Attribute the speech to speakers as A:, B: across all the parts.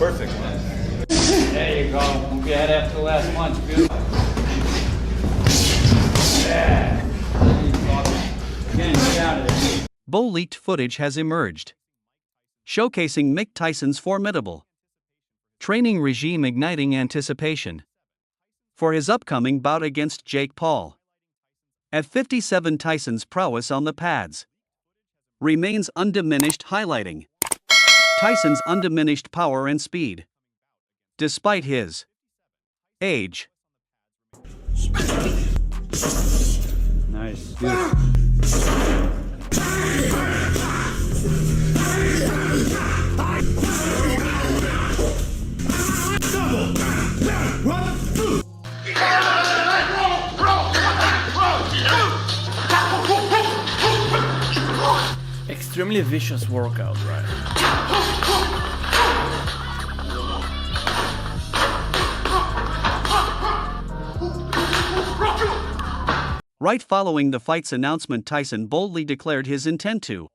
A: perfect, man.
B: There you go. Move your head after the last punch. Beautiful. Yeah. Again, get out of there.
C: Leaked footage has emerged, showcasing Mike Tyson's formidable training regime, igniting anticipation for his upcoming bout against Jake Paul. At 57, Tyson's prowess on the pads remains undiminished, highlighting Tyson's undiminished power and speed, despite his age.
B: Nice. Beautiful.
D: Extremely vicious workout, right?
C: Right following the fight's announcement, Tyson boldly declared his intent to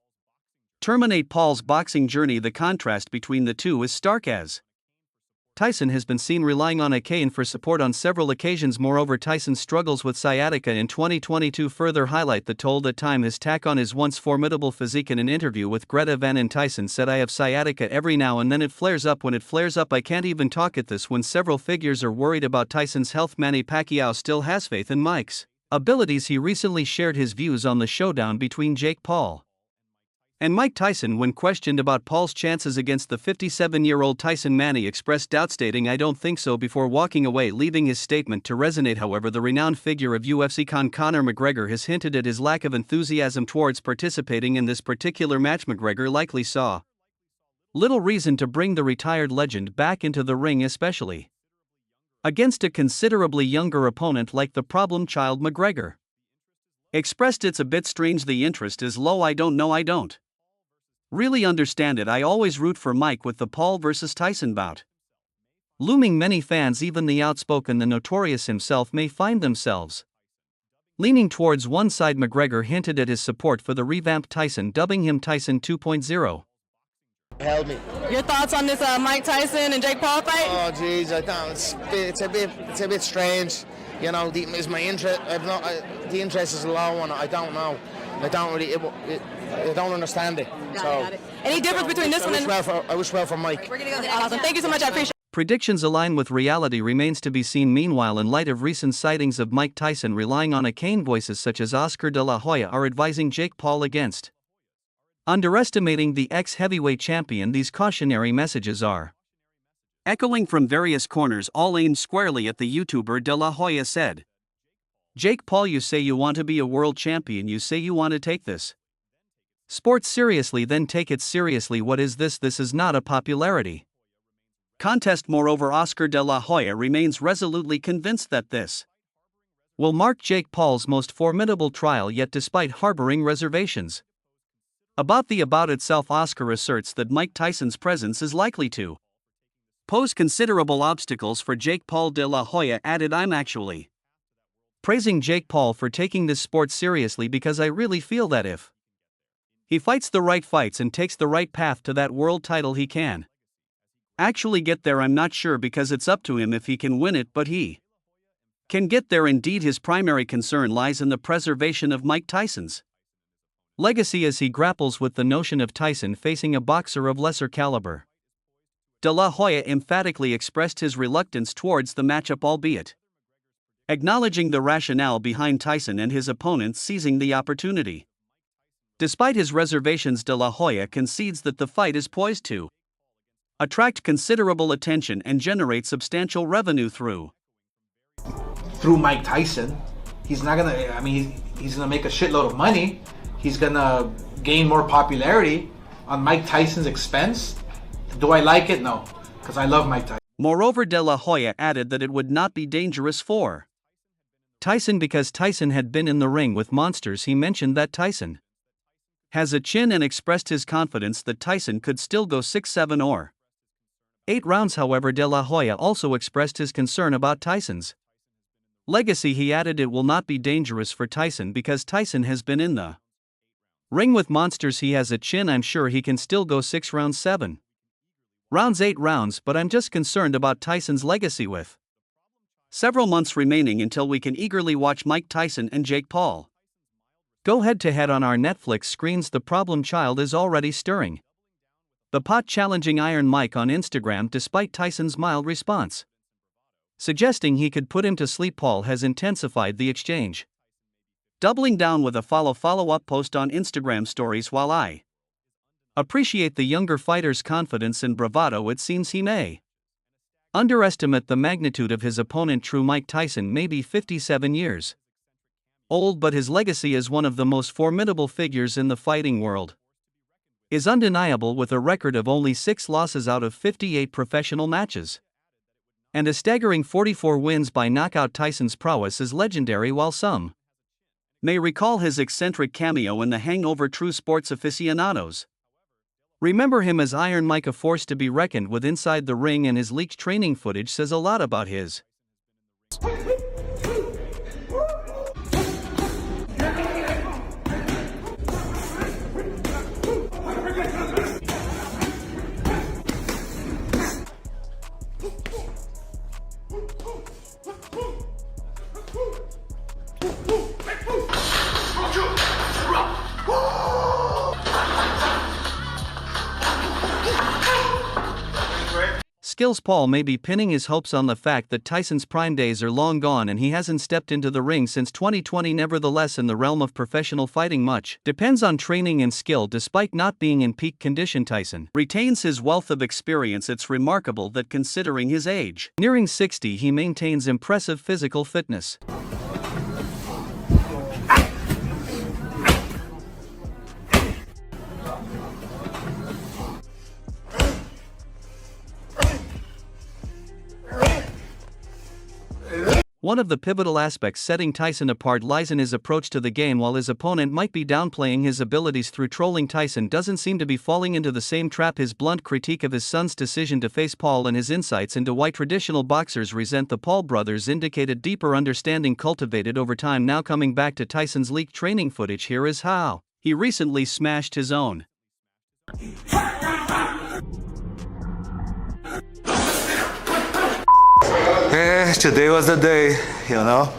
C: terminate Paul's boxing journey. The contrast between the two is stark, as Tyson has been seen relying on a cane for support on several occasions. Moreover, Tyson's struggles with sciatica in 2022 further highlight the toll that time has taken on his once formidable physique. In an interview with Greta Van and Tyson said, "I have sciatica every now and then. It flares up. When it flares up, I can't even talk at this." When several figures are worried about Tyson's health, Manny Pacquiao still has faith in Mike's abilities. He recently shared his views on the showdown between Jake Paul and Mike Tyson. When questioned about Paul's chances against the 57-year-old Tyson, Manny expressed doubt, stating, "I don't think so," before walking away, leaving his statement to resonate. However, the renowned figure of UFC Conor McGregor has hinted at his lack of enthusiasm towards participating in this particular match. McGregor likely saw little reason to bring the retired legend back into the ring, especially against a considerably younger opponent like the problem child. McGregor expressed, "It's a bit strange. The interest is low. I don't know. I don't really understand it. I always root for Mike with the Paul vs. Tyson bout looming. Many fans, even the outspoken, the notorious himself, may find themselves leaning towards one side." McGregor hinted at his support for the revamped Tyson, dubbing him Tyson 2.0.
E: Held me.
F: Your thoughts on this Mike Tyson and Jake Paul fight?
E: Oh jeez, I don't. It's a bit strange. You know, is my interest? The interest is a low one. I don't know. I don't really. I don't understand it.
F: Got it. Any difference between this one and?
E: I wish well for Mike.
F: We're gonna go to the awesome. Thank you so much. I appreciate it.
C: Predictions align with reality remains to be seen. Meanwhile, in light of recent sightings of Mike Tyson relying on a cane, voices such as Oscar de la Hoya are advising Jake Paul against underestimating the ex-heavyweight champion. These cautionary messages are echoing from various corners, all aimed squarely at the YouTuber. De la Hoya said, "Jake Paul, you say you want to be a world champion, you say you want to take this sport seriously, then take it seriously. What is this? This is not a popularity contest." Moreover, Oscar de la Hoya remains resolutely convinced that this will mark Jake Paul's most formidable trial yet, despite harboring reservations about the bout itself. Oscar asserts that Mike Tyson's presence is likely to pose considerable obstacles for Jake Paul. De la Hoya added, "I'm actually praising Jake Paul for taking this sport seriously, because I really feel that if he fights the right fights and takes the right path to that world title, he can actually get there. I'm not sure, because it's up to him if he can win it, but he can get there." Indeed, his primary concern lies in the preservation of Mike Tyson's legacy as he grapples with the notion of Tyson facing a boxer of lesser caliber. De la Hoya emphatically expressed his reluctance towards the matchup, albeit acknowledging the rationale behind Tyson and his opponents seizing the opportunity. Despite his reservations, De la Hoya concedes that the fight is poised to attract considerable attention and generate substantial revenue through
G: Mike Tyson. He's not gonna, I mean, he's gonna make a shitload of money. He's gonna gain more popularity on Mike Tyson's expense. Do I like it? No, because I love Mike Tyson.
C: Moreover, De La Hoya added that it would not be dangerous for Tyson because Tyson had been in the ring with monsters. He mentioned that Tyson has a chin and expressed his confidence that Tyson could still go 6, 7 or 8 rounds. However, De La Hoya also expressed his concern about Tyson's legacy. He added it will not be dangerous for Tyson because Tyson has been in the ring with monsters. He has a chin. I'm sure he can still go 6 rounds, 7 Rounds 8 rounds, but I'm just concerned about Tyson's legacy with several months remaining until we can eagerly watch Mike Tyson and Jake Paul go head to head on our Netflix screens. The problem child is already stirring the pot, challenging Iron Mike on Instagram despite Tyson's mild response, suggesting he could put him to sleep. Paul has intensified the exchange, doubling down with a follow-up post on Instagram stories. While I appreciate the younger fighter's confidence and bravado, it seems he may underestimate the magnitude of his opponent. True, Mike Tyson may be 57 years old, but his legacy as one of the most formidable figures in the fighting world is undeniable, with a record of only 6 losses out of 58 professional matches and a staggering 44 wins by knockout. Tyson's prowess is legendary. While some may recall his eccentric cameo in The Hangover, true sports aficionados remember him as Iron Mike, a force to be reckoned with inside the ring, and his leaked training footage says a lot about his skills. Paul may be pinning his hopes on the fact that Tyson's prime days are long gone and he hasn't stepped into the ring since 2020. Nevertheless, in the realm of professional fighting, much depends on training and skill. Despite not being in peak condition, Tyson retains his wealth of experience. It's remarkable that, considering his age nearing 60, he maintains impressive physical fitness. One of the pivotal aspects setting Tyson apart lies in his approach to the game. While his opponent might be downplaying his abilities through trolling, Tyson doesn't seem to be falling into the same trap. His blunt critique of his son's decision to face Paul and his insights into why traditional boxers resent the Paul brothers indicate a deeper understanding cultivated over time. Now, coming back to Tyson's leaked training footage, here is how he recently smashed his own
A: Today was the day, you know.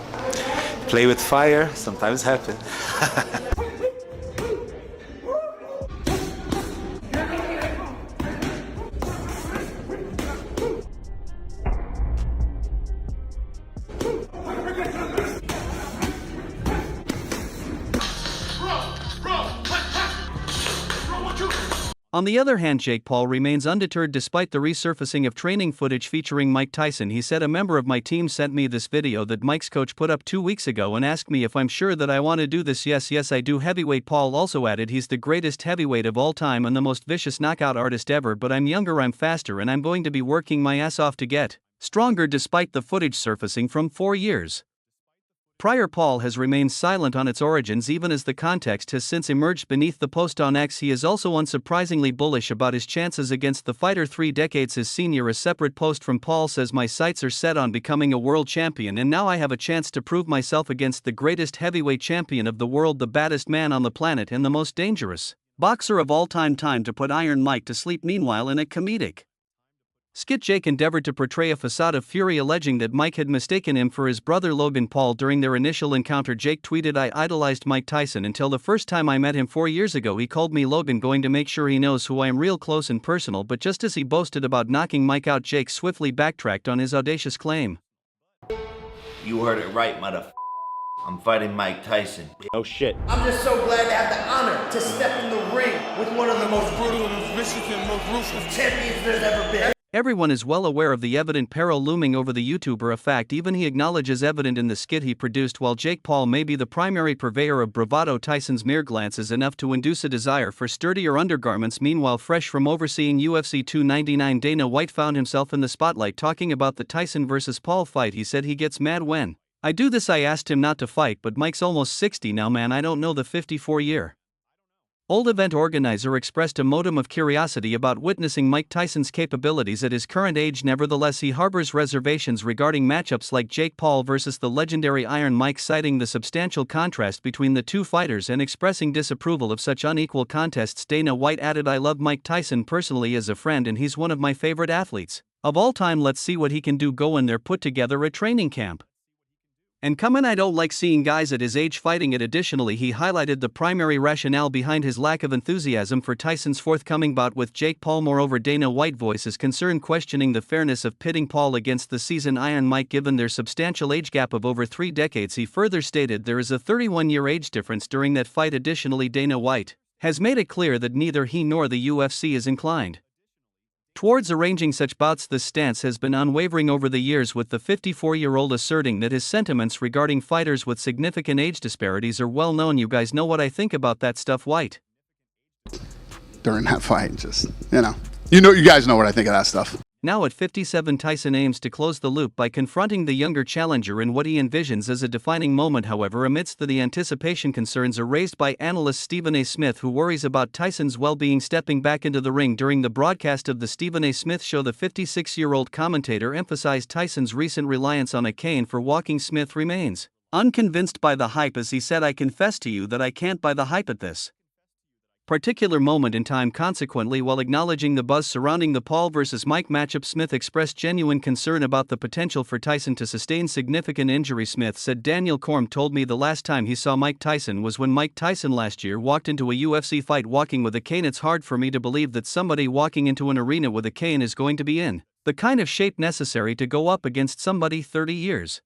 A: Play with fire, sometimes happen.
C: On the other hand, Jake Paul remains undeterred despite the resurfacing of training footage featuring Mike Tyson. He said, "A member of my team sent me this video that Mike's coach put up 2 weeks ago and asked me if I'm sure that I want to do this. Yes, I do." Heavyweight Paul also added, "He's the greatest heavyweight of all time and the most vicious knockout artist ever, but I'm younger, I'm faster, and I'm going to be working my ass off to get stronger." Despite the footage surfacing from 4 years prior, Paul has remained silent on its origins, even as the context has since emerged beneath the post on X. He is also unsurprisingly bullish about his chances against the fighter 3 decades his senior. A separate post from Paul says, "My sights are set on becoming a world champion, and now I have a chance to prove myself against the greatest heavyweight champion of the world, the baddest man on the planet, and the most dangerous boxer of all time. Time to put Iron Mike to sleep." Meanwhile, in a comedic skit, Jake endeavored to portray a facade of fury, alleging that Mike had mistaken him for his brother Logan Paul. During their initial encounter, Jake tweeted, "I idolized Mike Tyson until the first time I met him 4 years ago. He called me Logan, going to make sure he knows who I am, real close and personal." But just as he boasted about knocking Mike out, Jake swiftly backtracked on his audacious claim.
D: You heard it right, mother. I'm fighting Mike Tyson.
H: Oh shit.
I: I'm just so glad to have the honor to step in the ring with one of the most brutal and vicious and most ruthless champions there's ever been.
C: Everyone is well aware of the evident peril looming over the YouTuber, a fact even he acknowledges evident in the skit he produced. While Jake Paul may be the primary purveyor of bravado, Tyson's mere glance is enough to induce a desire for sturdier undergarments. Meanwhile, fresh from overseeing UFC 299, Dana White found himself in the spotlight talking about the Tyson vs. Paul fight. He said he gets mad when I do this. I asked him not to fight, but Mike's almost 60 now, man. I don't know the 54-year Old event organizer expressed a modicum of curiosity about witnessing Mike Tyson's capabilities at his current age. Nevertheless, he harbors reservations regarding matchups like Jake Paul versus the legendary Iron Mike, citing the substantial contrast between the two fighters and expressing disapproval of such unequal contests. Dana White added, "I love Mike Tyson personally as a friend and he's one of my favorite athletes of all time. Let's see what he can do. Go in there, put together a training camp and come in. I don't like seeing guys at his age fighting it." Additionally, he highlighted the primary rationale behind his lack of enthusiasm for Tyson's forthcoming bout with Jake Paul. Moreover, Dana White voices concern questioning the fairness of pitting Paul against the seasoned Iron Mike given their substantial age gap of over 3 decades. He further stated there is a 31-year age difference during that fight. Additionally, Dana White has made it clear that neither he nor the UFC is inclined towards arranging such bouts. This stance has been unwavering over the years, with the 54-year-old asserting that his sentiments regarding fighters with significant age disparities are well known. "You guys know what I think about that stuff." White
H: during that fight, just, you guys know what I think of that stuff.
C: Now at 57, Tyson aims to close the loop by confronting the younger challenger in what he envisions as a defining moment. However, amidst the anticipation, concerns are raised by analyst Stephen A. Smith, who worries about Tyson's well-being stepping back into the ring. During the broadcast of the Stephen A. Smith Show, the 56-year-old commentator emphasized Tyson's recent reliance on a cane for walking. Smith remains unconvinced by the hype, as he said, "I confess to you that I can't buy the hype at this particular moment in time." Consequently, while acknowledging the buzz surrounding the Paul vs. Mike matchup, Smith expressed genuine concern about the potential for Tyson to sustain significant injury. Smith said, "Daniel Corm told me the last time he saw Mike Tyson was when Mike Tyson last year walked into a UFC fight walking with a cane. It's hard for me to believe that somebody walking into an arena with a cane is going to be in the kind of shape necessary to go up against somebody 30 years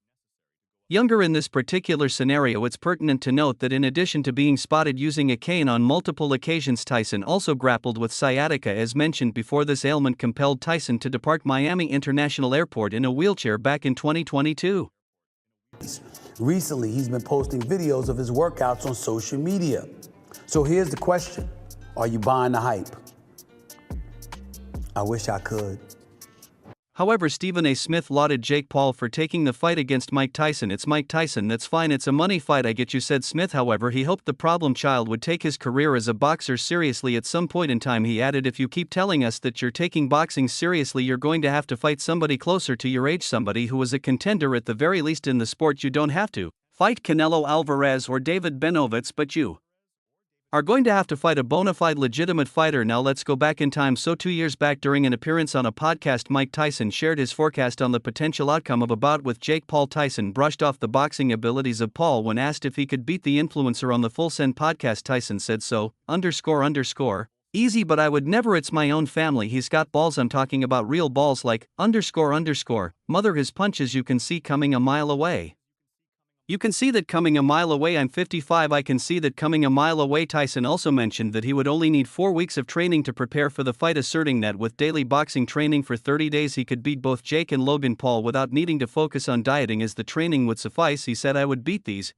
C: younger." In this particular scenario, it's pertinent to note that in addition to being spotted using a cane on multiple occasions, Tyson also grappled with sciatica. As mentioned before, this ailment compelled Tyson to depart Miami International Airport in a wheelchair back in 2022.
J: Recently, he's been posting videos of his workouts on social media. So here's the question: are you buying the hype? I wish I could.
C: However, Stephen A. Smith lauded Jake Paul for taking the fight against Mike Tyson. "It's Mike Tyson, that's fine, it's a money fight, I get you," said Smith. However, he hoped the problem child would take his career as a boxer seriously at some point in time. He added, "If you keep telling us that you're taking boxing seriously, you're going to have to fight somebody closer to your age, somebody who is a contender at the very least in the sport. You don't have to fight Canelo Alvarez or David Benovitz, but you are going to have to fight a bona fide legitimate fighter." Now let's go back in time. So 2 years back, during an appearance on a podcast, Mike Tyson shared his forecast on the potential outcome of a bout with Jake Paul. Tyson brushed off the boxing abilities of Paul when asked if he could beat the influencer on the Full Send podcast. Tyson said, "Easy, but I would never. It's my own family. He's got balls. I'm talking about real balls, like mother. His punches you can see coming a mile away. You can see that coming a mile away. I'm 55. I can see that coming a mile away." Tyson also mentioned that he would only need 4 weeks of training to prepare for the fight, asserting that with daily boxing training for 30 days he could beat both Jake and Logan Paul without needing to focus on dieting, as the training would suffice. He said, "I would beat these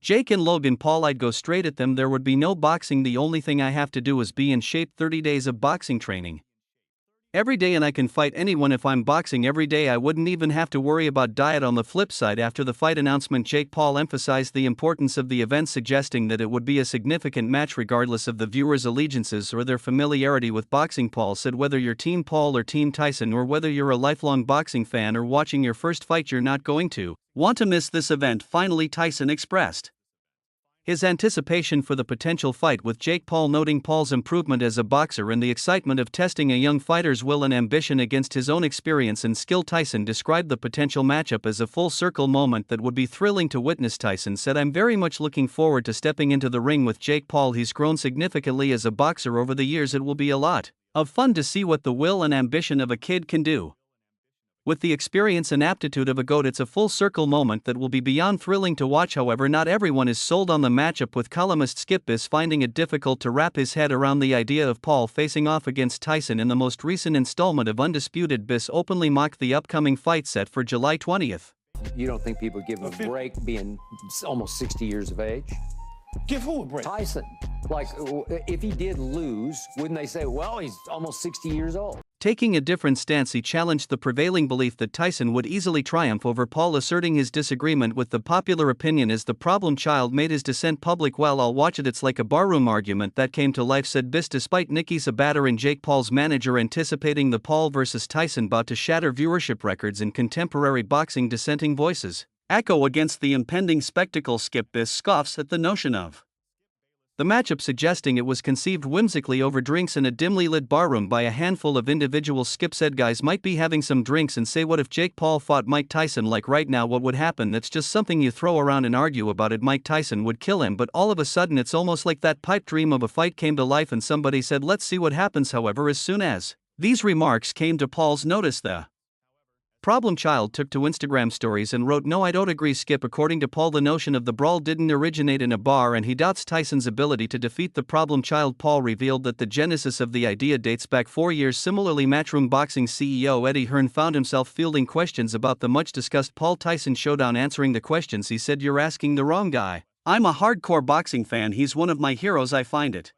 C: Jake and Logan Paul. I'd go straight at them. There would be no boxing. The only thing I have to do is be in shape. 30 days of boxing training every day, and I can fight anyone if I'm boxing every day. I wouldn't even have to worry about diet." On the flip side, after the fight announcement, Jake Paul emphasized the importance of the event, suggesting that it would be a significant match regardless of the viewers' allegiances or their familiarity with boxing. Paul said, "Whether you're Team Paul or Team Tyson, or whether you're a lifelong boxing fan or watching your first fight, you're not going to want to miss this event." Finally, Tyson expressed his anticipation for the potential fight with Jake Paul, noting Paul's improvement as a boxer and the excitement of testing a young fighter's will and ambition against his own experience and skill. Tyson described the potential matchup as a full-circle moment that would be thrilling to witness. Tyson said, "I'm very much looking forward to stepping into the ring with Jake Paul. He's grown significantly as a boxer over the years. It will be a lot of fun to see what the will and ambition of a kid can do with the experience and aptitude of a GOAT. It's a full-circle moment that will be beyond thrilling to watch." However, not everyone is sold on the matchup, with columnist Skip Biss finding it difficult to wrap his head around the idea of Paul facing off against Tyson in the most recent installment of Undisputed. Biss openly mocked the upcoming fight set for July 20th.
K: You don't think people give him a break being almost 60 years of age?
I: Give who a break?
K: Tyson. Like, if he did lose, wouldn't they say, well, he's almost 60 years old?
C: Taking a different stance, he challenged the prevailing belief that Tyson would easily triumph over Paul, asserting his disagreement with the popular opinion as the problem child made his dissent public. "Well, I'll watch it, it's like a barroom argument that came to life," said Biss, despite Nikki Sabater and Jake Paul's manager anticipating the Paul vs. Tyson bout to shatter viewership records in contemporary boxing. Dissenting voices echo against the impending spectacle. Skip Biss scoffs at the notion of the matchup, suggesting it was conceived whimsically over drinks in a dimly lit barroom by a handful of individuals. Skip said guys might be having some drinks and say, what if Jake Paul fought Mike Tyson? Like right now, what would happen? That's just something you throw around and argue about it. Mike Tyson would kill him, but all of a sudden it's almost like that pipe dream of a fight came to life and somebody said let's see what happens. However, as soon as these remarks came to Paul's notice, the problem child took to Instagram stories and wrote, "No, I don't agree, Skip. According to Paul, the notion of the brawl didn't originate in a bar and he doubts Tyson's ability to defeat the problem child." Paul revealed that the genesis of the idea dates back 4 years. Similarly, Matchroom Boxing CEO Eddie Hearn found himself fielding questions about the much-discussed Paul Tyson showdown. Answering the questions, he said, "You're asking the wrong guy. I'm a hardcore boxing fan. He's one of my heroes. I find it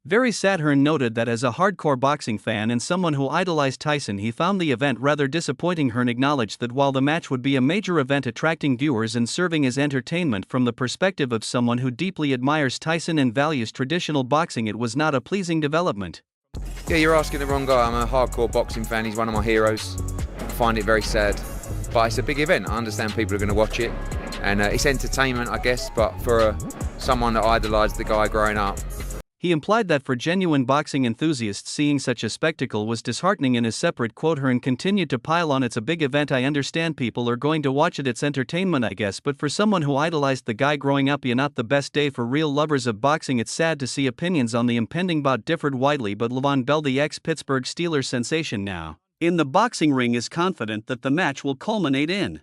C: very sad." Hearn noted that as a hardcore boxing fan and someone who idolized Tyson, he found the event rather disappointing. Hearn acknowledged that while the match would be a major event attracting viewers and serving as entertainment from the perspective of someone who deeply admires Tyson and values traditional boxing, it was not a pleasing development.
L: Yeah, you're asking the wrong guy. I'm a hardcore boxing fan. He's one of my heroes. I find it very sad. But it's a big event. I understand people are going to watch it. And it's entertainment, I guess, but for someone that idolised the guy growing up.
C: He implied that for genuine boxing enthusiasts, seeing such a spectacle was disheartening. In a separate quote, Hearn continued to pile on, "It's a big event. I understand people are going to watch it. It's entertainment, I guess. But for someone who idolized the guy growing up, not the best day for real lovers of boxing. It's sad to see opinions on the impending bout differed widely, but Le'Veon Bell, the ex-Pittsburgh Steelers sensation now in the boxing ring, is confident that the match will culminate in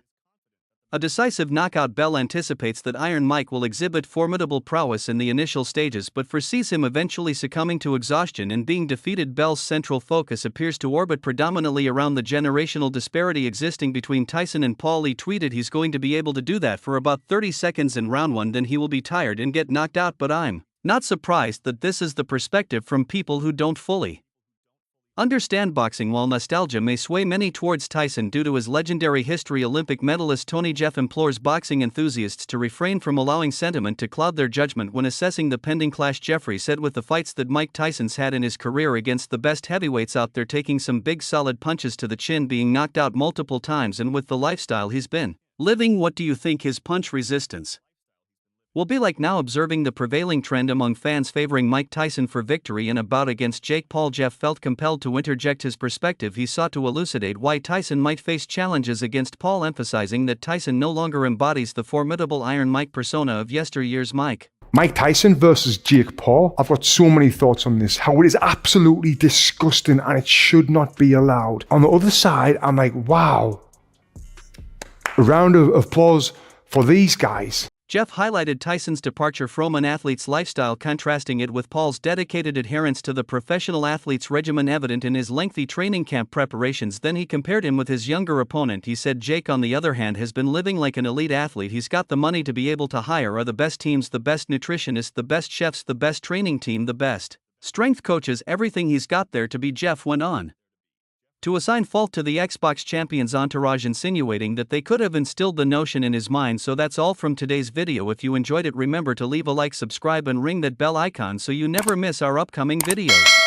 C: a decisive knockout. Bell anticipates that Iron Mike will exhibit formidable prowess in the initial stages but foresees him eventually succumbing to exhaustion and being defeated. Bell's central focus appears to orbit predominantly around the generational disparity existing between Tyson and Paul. He tweeted he's going to be able to do that for about 30 seconds in round 1, then he will be tired and get knocked out. But I'm not surprised that this is the perspective from people who don't fully understand boxing. While nostalgia may sway many towards Tyson due to his legendary history, Olympic medalist Tony Jeff implores boxing enthusiasts to refrain from allowing sentiment to cloud their judgment when assessing the pending clash. Jeffrey said, "With the fights that Mike Tyson's had in his career against the best heavyweights out there, taking some big solid punches to the chin, being knocked out multiple times, and with the lifestyle he's been living, what do you think his punch resistance will be like?" Now observing the prevailing trend among fans favoring Mike Tyson for victory in a bout against Jake Paul, Jeff felt compelled to interject his perspective. He sought to elucidate why Tyson might face challenges against Paul, emphasizing that Tyson no longer embodies the formidable Iron Mike persona of yesteryear's Mike
M: Tyson versus Jake Paul. I've got so many thoughts on this. How it is absolutely disgusting and it should not be allowed. On the other side, I'm like, wow. A round of applause for these guys.
C: Jeff highlighted Tyson's departure from an athlete's lifestyle, contrasting it with Paul's dedicated adherence to the professional athlete's regimen evident in his lengthy training camp preparations. Then he compared him with his younger opponent. He said Jake, on the other hand, has been living like an elite athlete. He's got the money to be able to hire the best teams, the best nutritionists, the best chefs, the best training team, the best strength coaches, everything he's got there to be. Jeff went on to assign fault to the Xbox champion's entourage, insinuating that they could have instilled the notion in his mind. So that's all from today's video. If you enjoyed it, remember to leave a like, subscribe and ring that bell icon so you never miss our upcoming videos.